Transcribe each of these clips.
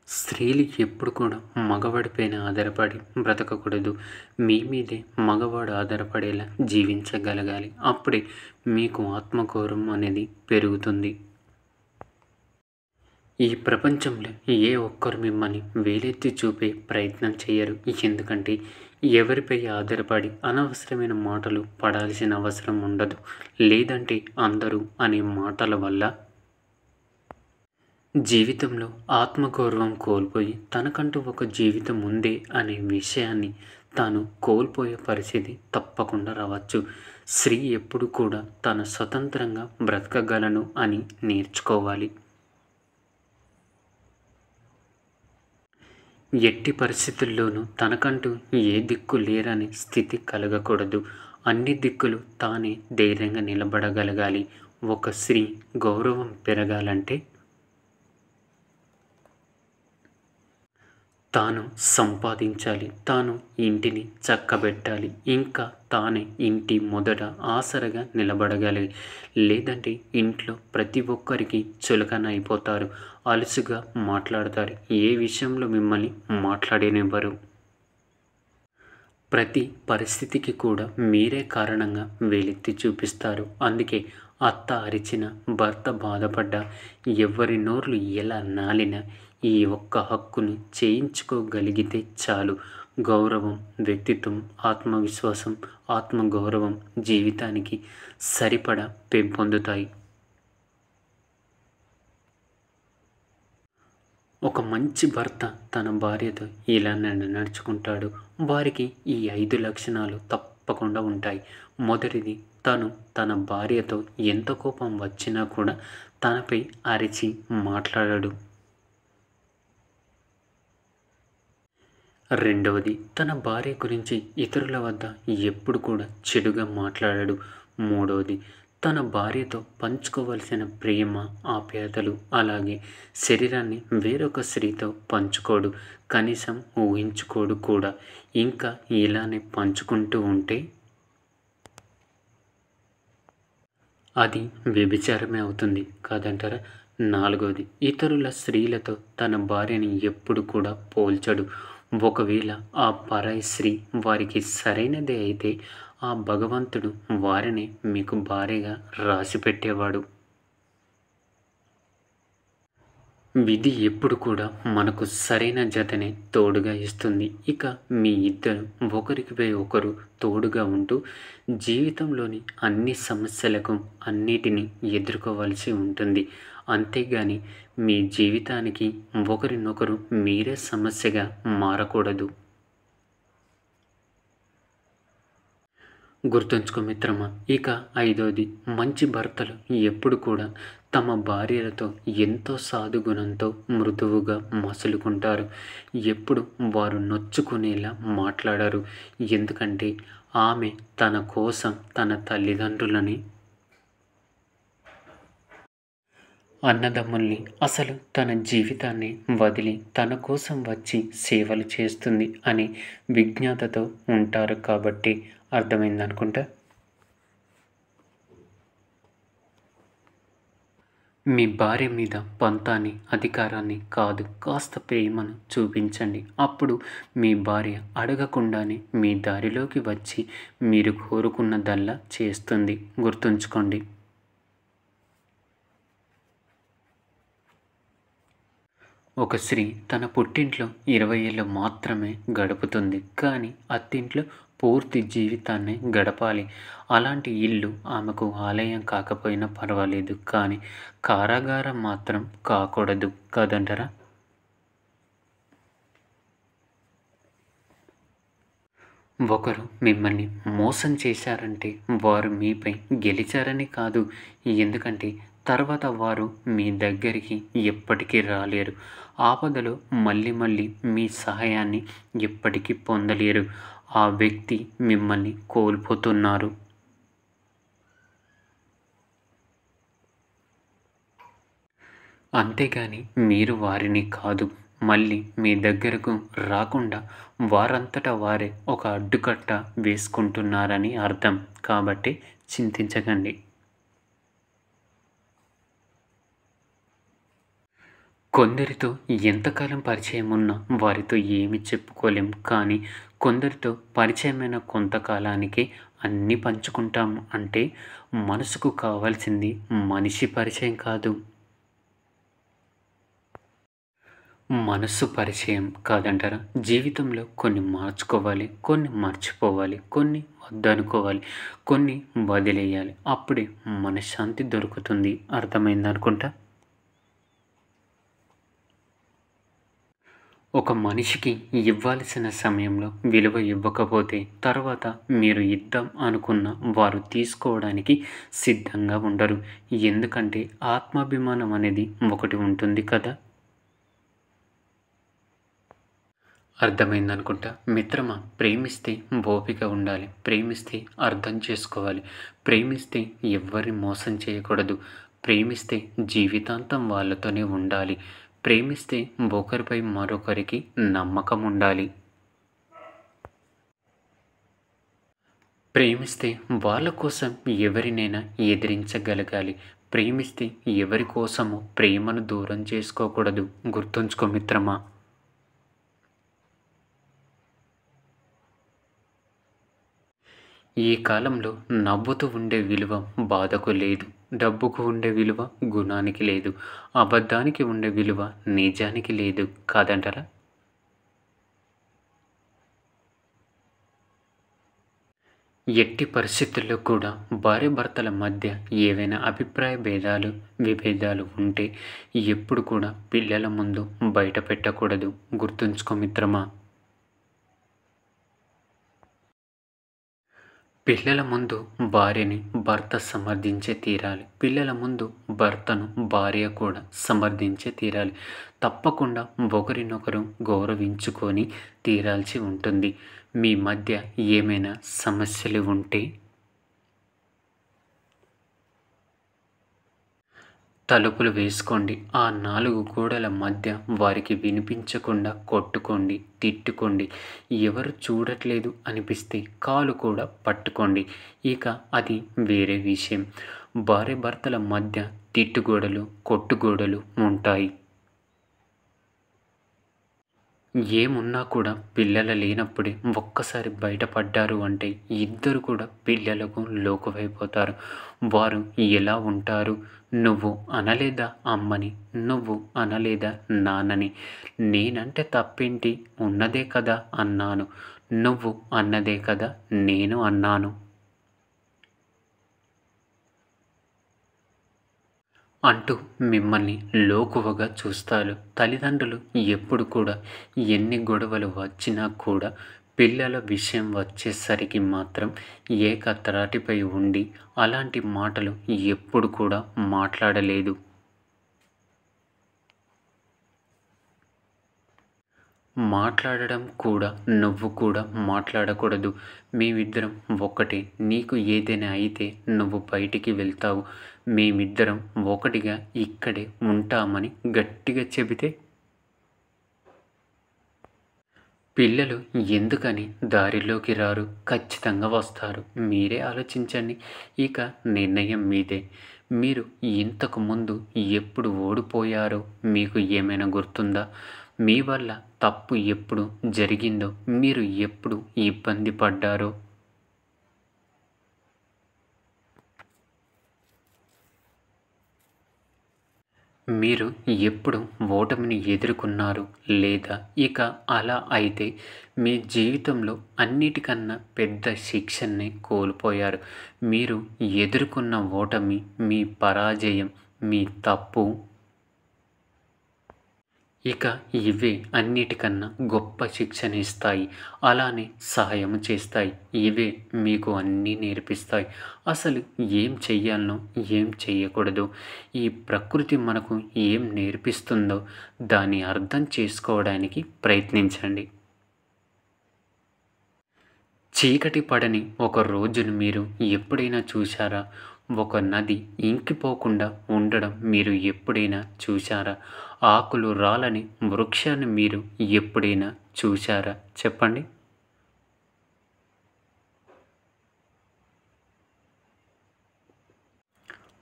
స్త్రీలు ఎప్పుడు కూడా మగవాడిపైన ఆధారపడి బ్రతకకూడదు. మీ మీదే మగవాడు ఆధారపడేలా జీవించగలగాలి. అప్పుడే మీకు ఆత్మగౌరవం అనేది పెరుగుతుంది. ఈ ప్రపంచంలో ఏ ఒక్కరు మిమ్మల్ని వేలెత్తి చూపే ప్రయత్నం చేయరు. ఎందుకంటే ఎవరిపై ఆధారపడి అనవసరమైన మాటలు పడాల్సిన అవసరం ఉండదు. లేదంటే అందరూ అనే మాటల వల్ల జీవితంలో ఆత్మగౌరవం కోల్పోయి తనకంటూ ఒక జీవితం ఉంది అనే విషయాన్ని తాను కోల్పోయే పరిస్థితి తప్పకుండా రావచ్చు. స్త్రీ ఎప్పుడు కూడా తాను స్వతంత్రంగా బ్రతకగలను అని నేర్చుకోవాలి. ఎట్టి పరిస్థితుల్లోనూ తనకంటూ ఏ దిక్కు లేరనే స్థితి కలగకూడదు. అన్ని దిక్కులు తానే ధైర్యంగా నిలబడగలగాలి. ఒక స్త్రీ గౌరవం పెరగాలంటే తాను సంపాదించాలి, తాను ఇంటిని చక్కబెట్టాలి, ఇంకా తానే ఇంటి మొదట ఆసరగా నిలబడగలిగి. లేదంటే ఇంట్లో ప్రతి ఒక్కరికి చులకన అయిపోతారు, అలుసుగా మాట్లాడతారు, ఏ విషయంలో మిమ్మల్ని మాట్లాడనివ్వరు. ప్రతి పరిస్థితికి కూడా మీరే కారణంగా వేలెత్తి చూపిస్తారు. అందుకే అత్త అరిచిన, భర్త బాధపడ్డా, ఎవరి నోర్లు ఎలా నాలినా ఈ ఒక్క హక్కును చేయించుకోగలిగితే చాలు. గౌరవం, వ్యక్తిత్వం, ఆత్మవిశ్వాసం, ఆత్మగౌరవం జీవితానికి సరిపడా పెంపొందుతాయి. ఒక మంచి భర్త తన భార్యతో ఇలా నడుచుకుంటాడు. వారికి ఈ 5 లక్షణాలు తప్పకుండా ఉంటాయి. మొదటిది, తను తన భార్యతో ఎంత కోపం వచ్చినా కూడా తనపై అరిచి మాట్లాడడు. రెండవది, తన భార్య గురించి ఇతరుల వద్ద ఎప్పుడు కూడా చెడుగా మాట్లాడడు. మూడవది, తన భార్యతో పంచుకోవలసిన ప్రేమ, ఆప్యాయతలు, అలాగే శరీరాన్ని వేరొక స్త్రీతో పంచుకోడు, కనీసం ఊహించుకోడు కూడా. ఇంకా ఇలానే పంచుకుంటూ ఉంటే అది వ్యభిచారమే అవుతుంది కాదంటారా? నాలుగవది, ఇతరుల స్త్రీలతో తన భార్యని ఎప్పుడు కూడా పోల్చడు. ఒకవేళ ఆ పరాయి స్త్రీ వారికి సరైనదే అయితే ఆ భగవంతుడు వారిని మీకు భార్యగా రాసిపెట్టేవాడు. విధి ఎప్పుడు కూడా మనకు సరైన జతనే తోడుగా ఇస్తుంది. ఇక మీ ఇద్దరు ఒకరికిపై ఒకరు తోడుగా ఉంటూ జీవితంలోని అన్ని సమస్యలకు అన్నిటినీ ఎదుర్కోవాల్సి ఉంటుంది. అంతేగాని మీ జీవితానికి ఒకరినొకరు మీరే సమస్యగా మారకూడదు. గుర్తుంచుకో మిత్రమా. ఇక ఐదోది, మంచి భర్తలు ఎప్పుడు కూడా తమ భార్యలతో ఎంతో సాధుగుణంతో మృదువుగా మసులుకుంటారు. ఎప్పుడు వారు నొచ్చుకునేలా మాట్లాడరు. ఎందుకంటే ఆమె తన కోసం తన తల్లిదండ్రులని, అన్నదమ్ముల్ని, అసలు తన జీవితాన్ని వదిలి తన కోసం వచ్చి సేవలు చేస్తుంది అనే విజ్ఞాతతో ఉంటారు. కాబట్టి అర్థమైందనుకుంటా. మీ భార్య మీద పంతాన్ని, అధికారాన్ని కాదు, కాస్త ప్రేమను చూపించండి. అప్పుడు మీ భార్య అడగకుండానే మీ దారిలోకి వచ్చి మీరు కోరుకున్నదల్లా చేస్తుంది. గుర్తుంచుకోండి. ఒక స్త్రీ తన పుట్టింట్లో 20 ఏళ్ళు మాత్రమే గడుపుతుంది, కానీ అత్తింట్లో పూర్తి జీవితాన్ని గడపాలి. అలాంటి ఇల్లు ఆమెకు ఆలయం కాకపోయినా పర్వాలేదు, కానీ కారాగారం మాత్రం కాకూడదు కదంటారా? ఒకరు మిమ్మల్ని మోసం చేశారంటే వారు మీపై గెలిచారని కాదు. ఎందుకంటే తర్వాత వారు మీ దగ్గరికి ఎప్పటికీ రాలేరు. ఆపదలో మళ్ళీ మళ్ళీ మీ సహాయాన్ని ఎప్పటికీ పొందలేరు. ఆ వ్యక్తి మిమ్మల్ని కోల్పోతున్నారు. అంతేగాని మీరు వారిని కాదు. మళ్ళీ మీ దగ్గరకు రాకుండా వారంతట వారే ఒక అడ్డుకట్ట వేసుకుంటున్నారని అర్థం. కాబట్టి చింతించకండి. కొందరితో ఎంతకాలం పరిచయం ఉన్నా వారితో ఏమి చెప్పుకోలేం. కానీ కొందరితో పరిచయమైన కొంతకాలానికే అన్నీ పంచుకుంటాం అంటే మనసుకు కావాల్సింది మనిషి పరిచయం కాదు. మనస్సు పరిచయం కాదంటారా? జీవితంలో కొన్ని మార్చుకోవాలి, కొన్ని మర్చిపోవాలి, కొన్ని వద్దనుకోవాలి, కొన్ని వదిలేయాలి. అప్పుడే మనశ్శాంతి దొరుకుతుంది. అర్థమైందనుకుంటా. ఒక మనిషికి ఇవ్వాల్సిన సమయంలో విలువ ఇవ్వకపోతే తర్వాత మీరు ఇద్దాం అనుకున్న వారు తీసుకోవడానికి సిద్ధంగా ఉండరు. ఎందుకంటే ఆత్మాభిమానం అనేది ఒకటి ఉంటుంది కదా. అర్థమైందనుకుంటా. మిత్రమా, ప్రేమిస్తే ఓపిక ఉండాలి, ప్రేమిస్తే అర్థం చేసుకోవాలి, ప్రేమిస్తే ఎవ్వరిని మోసం చేయకూడదు, ప్రేమిస్తే జీవితాంతం వాళ్ళతోనే ఉండాలి, ప్రేమిస్తే ఒకరిపై మరొకరికి నమ్మకం ఉండాలి. ప్రేమిస్తే వాళ్ళ కోసం ఎవరినైనా ఎదిరించగలగాలి. ప్రేమిస్తే ఎవరి కోసమో ప్రేమను దూరం చేసుకోకూడదు. గుర్తుంచుకో మిత్రమా. ఈ కాలంలో నవ్వుతూ ఉండే విలువ బాధకు లేదు, డబ్బుకు ఉండే విలువ గుణానికి లేదు, అబద్ధానికి ఉండే విలువ నిజానికి లేదు కాదంటారా? ఎట్టి పరిస్థితుల్లో కూడా భార్యాభర్తల మధ్య ఏవైనా అభిప్రాయ భేదాలు, విభేదాలు ఉంటే ఎప్పుడు కూడా పిల్లల ముందు బయట పెట్టకూడదు. గుర్తుంచుకో మిత్రమా. పిల్లల ముందు భార్యని భర్త సమర్థించే తీరాలి. పిల్లల ముందు భర్తను భార్య కూడా సమర్థించే తీరాలి. తప్పకుండా ఒకరినొకరు గౌరవించుకొని తీరాల్సి ఉంటుంది. మీ మధ్య ఏమైనా సమస్యలు ఉంటే తలుపులు వేసుకోండి. ఆ 4 గోడల మధ్య వారికి వినిపించకుండా కొట్టుకోండి, తిట్టుకోండి. ఎవరు చూడట్లేదు అనిపిస్తే కాలు కూడా పట్టుకోండి. ఇక అది వేరే విషయం. భార్యాభర్తల మధ్య తిట్టుగోడలు, కొట్టుగోడలు ఉంటాయి. ఏమున్నా కూడా పిల్లలు లేనప్పుడే ఒక్కసారి బయటపడ్డారు అంటే ఇద్దరు కూడా పిల్లలకు లోకువైపోతారు. వారు ఎలా ఉంటారు? నువ్వు అనలేదా అమ్మని? నువ్వు అనలేదా నాన్నని? నేనంటే తప్పేంటి? ఉన్నదే కదా అన్నాను. నువ్వు అన్నదే కదా నేను అన్నాను అంటూ మిమ్మల్ని లోకువగా చూస్తారు. తల్లిదండ్రులు ఎప్పుడు కూడా ఎన్ని గొడవలు వచ్చినా కూడా పిల్లల విషయం వచ్చేసరికి మాత్రం ఏకత్రాటిపై ఉండి అలాంటి మాటలు ఎప్పుడు కూడా మాట్లాడలేదు. మాట్లాడడం కూడా నువ్వు కూడా మాట్లాడకూడదు. మేమిద్దరం ఒక్కటే. నీకు ఏదైనా అయితే నువ్వు బయటికి వెళ్తావు. మేమిద్దరం ఒకటిగా ఇక్కడే ఉంటామని గట్టిగా చెబితే పిల్లలు ఎందుకని దారిలోకి రారు? ఖచ్చితంగా వస్తారు. మీరే ఆలోచించండి. ఇక నిర్ణయం మీదే. మీరు ఇంతకు ముందు ఎప్పుడు ఓడిపోయారో మీకు ఏమైనా గుర్తుందా? మీ వల్ల తప్పు ఎప్పుడు జరిగిందో, మీరు ఎప్పుడు ఇబ్బంది పడ్డారో? మీరు ఎప్పుడు ఓటమిని ఎదుర్కొన్నారు? లేదా ఇక అలా అయితే మీ జీవితంలో అన్నిటికన్నా పెద్ద శిక్షణనే కోల్పోయారు. మీరు ఎదుర్కొన్న ఓటమి, మీ పరాజయం, మీ తప్పు, ఇక ఇవే అన్నిటికన్నా గొప్ప శిక్షణ ఇస్తాయి. అలానే సహాయం చేస్తాయి. ఇవే మీకు అన్నీ నేర్పిస్తాయి. అసలు ఏం చెయ్యాలనో, ఏం చెయ్యకూడదో, ఈ ప్రకృతి మనకు ఏం నేర్పిస్తుందో దాన్ని అర్థం చేసుకోవడానికి ప్రయత్నించండి. చీకటి పడని ఒక రోజును మీరు ఎప్పుడైనా చూశారా? ఒక నది ఇంకిపోకుండా ఉండడం మీరు ఎప్పుడైనా చూశారా? ఆకులు రాలని వృక్షాన్ని మీరు ఎప్పుడైనా చూశారా? చెప్పండి.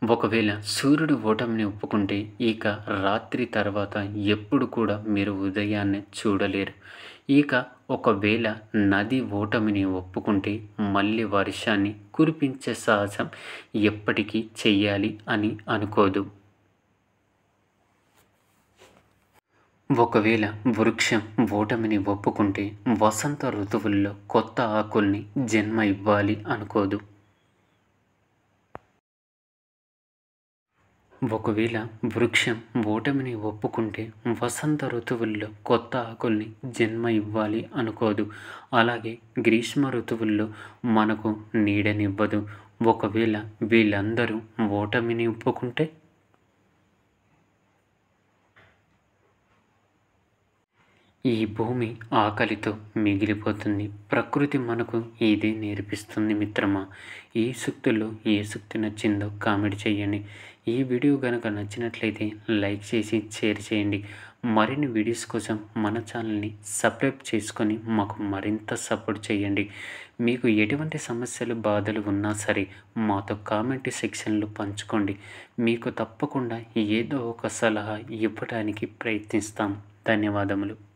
ఒకవేళ సూర్యుడు ఓటమిని ఒప్పుకుంటే ఇక రాత్రి తర్వాత ఎప్పుడు కూడా మీరు ఉదయాన్నే చూడలేరు. ఇక ఒకవేళ నది ఓటమిని ఒప్పుకుంటే మళ్ళీ వర్షాన్ని కురిపించే సాహసం ఎప్పటికీ చెయ్యాలి అని అనుకోదు. ఒకవేళ వృక్షం ఓటమిని ఒప్పుకుంటే వసంత ఋతువుల్లో కొత్త ఆకుల్ని జన్మ ఇవ్వాలి అనుకోదు. ఒకవేళ వృక్షం ఓటమిని ఒప్పుకుంటే వసంత ఋతువుల్లో కొత్త ఆకుల్ని జన్మ ఇవ్వాలి అనుకోదు. అలాగే గ్రీష్మ ఋతువుల్లో మనకు నీడనివ్వదు. ఒకవేళ వీళ్ళందరూ ఓటమిని ఒప్పుకుంటే ఈ భూమి ఆకలితో మిగిలిపోతుంది. ప్రకృతి మనకు ఇదే నేర్పిస్తుంది మిత్రమా. ఈ సూక్తుల్లో ఏ సూక్తి నచ్చిందో కామెంట్ చేయండి. ఈ వీడియో కనుక నచ్చినట్లయితే లైక్ చేసి షేర్ చేయండి. మరిన్ని వీడియోస్ కోసం మన ఛానల్ని సబ్స్క్రైబ్ చేసుకొని మాకు మరింత సపోర్ట్ చేయండి. మీకు ఎటువంటి సమస్యలు బాధలు ఉన్నా సరే మాతో కామెంట్ సెక్షన్లో పంచుకోండి. మీకు తప్పకుండా ఏదో ఒక సలహా ఇవ్వడానికి ప్రయత్నిస్తాం. ధన్యవాదములు.